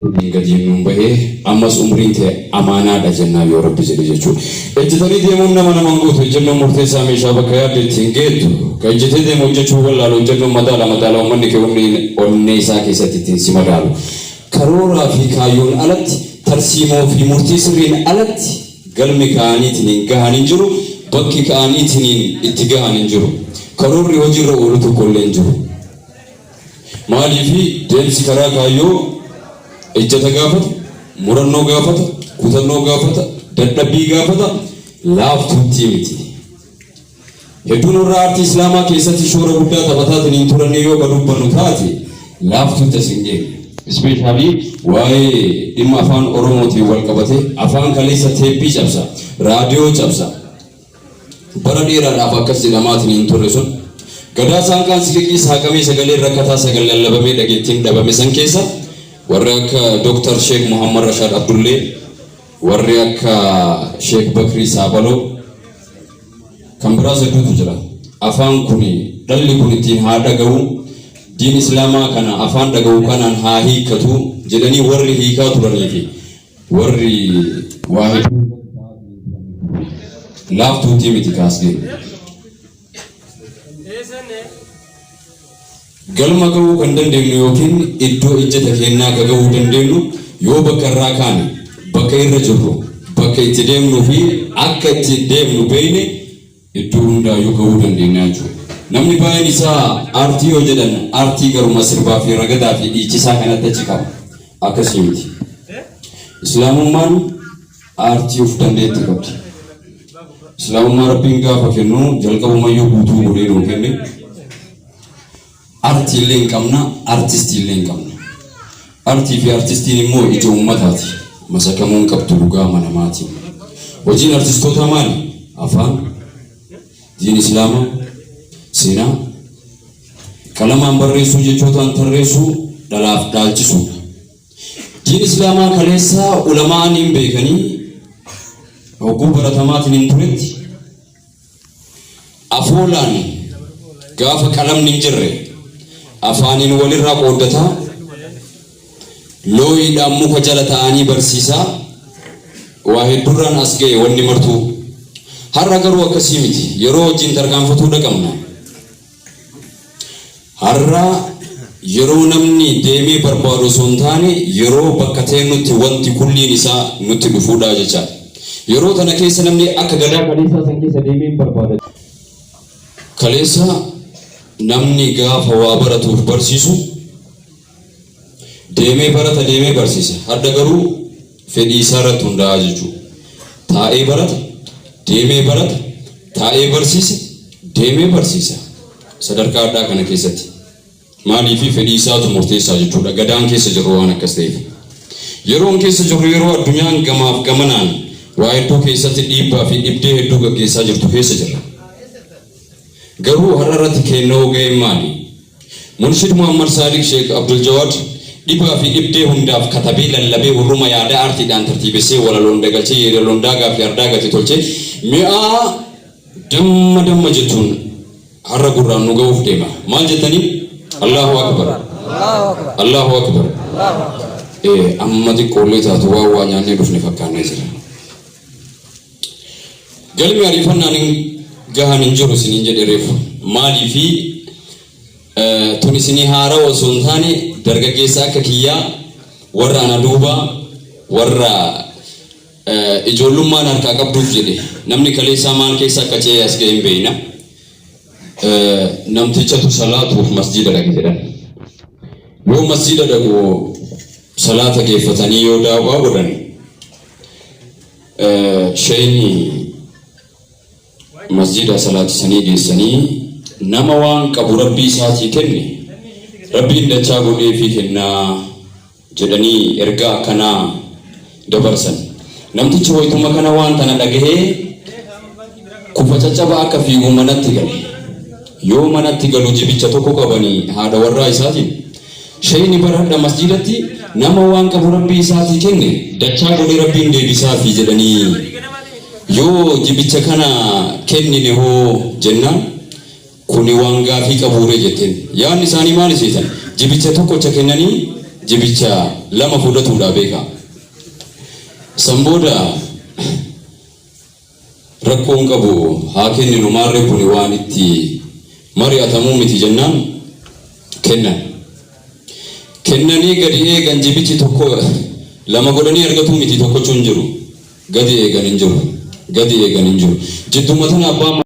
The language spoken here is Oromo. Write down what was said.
Gadi numbahe ammas umriin ta'e amaanaadha jennaa yoo rabbi jedhe jechuudha. Ejjetanii deemuun nama manguutu ejjennoon murteessaa meeshaa bakka yaadde ittiin geettu kan ejjetee deemu hojjechuu wallaalu ejjennoon madaala uummanni kee onnee isaa keessatti ittiin si madaalu. Karooraa fi kaayyoon alatti tarsiimoo fi murtii sirriin alatti galmi ka'aniitiin gahan hin jiru bakki ka'aniitiin itti gahan hin jiru. Karoorri hojiirra oolu tokkollee hin jiru. Maaliif deemsi karaa kaayyoo ejjeta gaafata, murannoo gaafata, kutannoo gaafata, dadhabbii gaafata, laaftuutti miti. Hedduun warra aartii Islaamaa keessatti shoora guddaa taphataatiin hin turanne yoo ka dubbannu taate laaftuutti as hin geenye. Ispeeshaalii waa'ee dhimma afaan Oromootiin wal qabate afaan kaleessa teeppii cabsa, raadiyoo cabsa. Bara dheeraadhaaf akkas jedhamaatiin hin turre sun gadaa saanqaan siqiqii saaqamee sagalee rakkataa sagalee lallabamee dhageettiin dhabame san keessa warri akka Dr. Sheikh Muhammad Rashad Abdullee, warri akka Sheikh Bakri Saabaloo kan biraas hedduutu jira. Afaan kuni dhalli kun ittiin haa dhaga'u, diin Islaamaa kana afaan dhaga'u kanaan haa hiikkatu jedhanii warri hiikaa turanii fi warri waa hedduu laaftuutii miti kaasgee. Galma ga'uu kan dandeenyu yookiin iddoo ejjeta kennaa ka ga'uu dandeenyu yoo bakka irraa kaane bakka irra jirru bakka itti deemnuu fi akka itti deemnu beekne iddoo hundaayyuu ga'uu dandeenya jechuudha. Namni baay'een isaa aartii yoo jedhan aartii garuma sirbaa fi ragadaa fi dhiichisaa kanatti achi qaba. Akkasii miti. Islaamummaan aartii of dandeetti qabdi. Islaamummaa Rabbiin gaafa kennu jalqabumayyuu guutuu godhee nuu kenne. Artii illee hin qabna, artistii illee hin qabna. Artii fi artistiin immoo ija uummataati. Masakamuun qabdu dhugaa manamaati. Hojiin artistoota maali? Afaan, diin Islaamaa, seenaa, qalamaan barreessuu jechootaan tarreessuu, dhalaaf dhaalchisuudha. Diin Islaamaa kaleessaa ulamaan hin beekanii hogguu baratamaatiin hin turetti afoolaan gaafa qalamni hin jirre afaaniin walirraa qooddataa looyiidhaan muka jala ta'anii barsiisaa waa hedduurraan as ga'e wanni martuu. Har'a garuu akkasii miti. Yeroo wajjin tarkaanfatuu dhaqamna. Har'a yeroo namni deemee barbaadu osoo hin taane yeroo bakka ta'e nutti wanti kulliin isaa nutti dhufuudha jechaadha. Yeroo tana keessa namni akka gadaa kaleessaa san keessa deemee barbaada. Kaleessa namni gaafa waa baratuuf barsiisu deemee barata deemee barsiisa. Hadda garuu fedhii isaa irratti hundaa'a jechuudha. Taa'ee barata, deemee barata, taa'ee barsiisa, deemee barsiisa. Sadarkaa addaa kana keessatti maaliif fedhii isaatu murteessaa jechuudha. Gadaan keessa jiru waan akkas ta'eef. Yeroon keessa jiru yeroo addunyaan gamaaf gamanaan waa hedduu keessatti dhiibbaa fi dhibdee hedduu gaggeessaa jirtu keessa jirra. Garuu har'a irratti kennoo ga'e maali? Munshid Muhammad Sadiq Sheikh Abdul Jawad dhibbaa fi dhibdee hundaaf katabee lallabee hurruma yaada aartiidhaan tartiibessee walaloon dagalchee yeedaloon daagaa fi ardaagatti tolchee mi'aa damma jechuun har'a gurraan nu ga'uuf deema. Maal jettanii? Allahu Akbar. Allahu Akbar. Amma xiqqoollee taatu waa nyaannee dhufne fakkaannee jira. Galmi ariifannaan gahan hin jiru isiniin jedhe reefu. Maalii fi tun isinii haarawaa osoo hin taane dargaggeessa akka kiyyaa warra ana duubaa warra ijoollummaan harkaa qabduuf jedhe namni kaleessaa maal keessa akka ce'ee as ga'e hin beekna. Namtichatu salaatuuf masjida dhaqe jedhan. Yoo masjida dhaqu salaata geeffatanii yoo daawwaa godhan sheeyni masjida salaatisanii geessanii nama waan qabu rabbii isaatii kenne rabbiin dachaa godhee fi kennaa jedhanii ergaa akkanaa dabarsan. Namtichi wayituma kana waan tana dhagahee kufa caccaba akka fiigu manatti gale. Yoo manatti galu jibicha tokko qabanii haadha warraa isaatiin sheeyni baradha masjidatti nama waan qabu rabbii isaatii kenne dachaa godhee rabbiin deebisaa fi jedhanii yoo jibicha kana kennine hoo jennaan kuni waan gaafii qabuure jetteen. Yaadni isaanii maal isiisan? Jibicha tokkocha kennanii jibicha lama fudhatuudha beeka. Sambooda rakkoon qabu haa kenninu maarree kun waan itti mari'atamuu miti jennaan kennanii gadi eegan jibichi tokko lama godhanii argatuu miti tokkochuun jiru gadi eegan hin jiru jiddumatan abbaa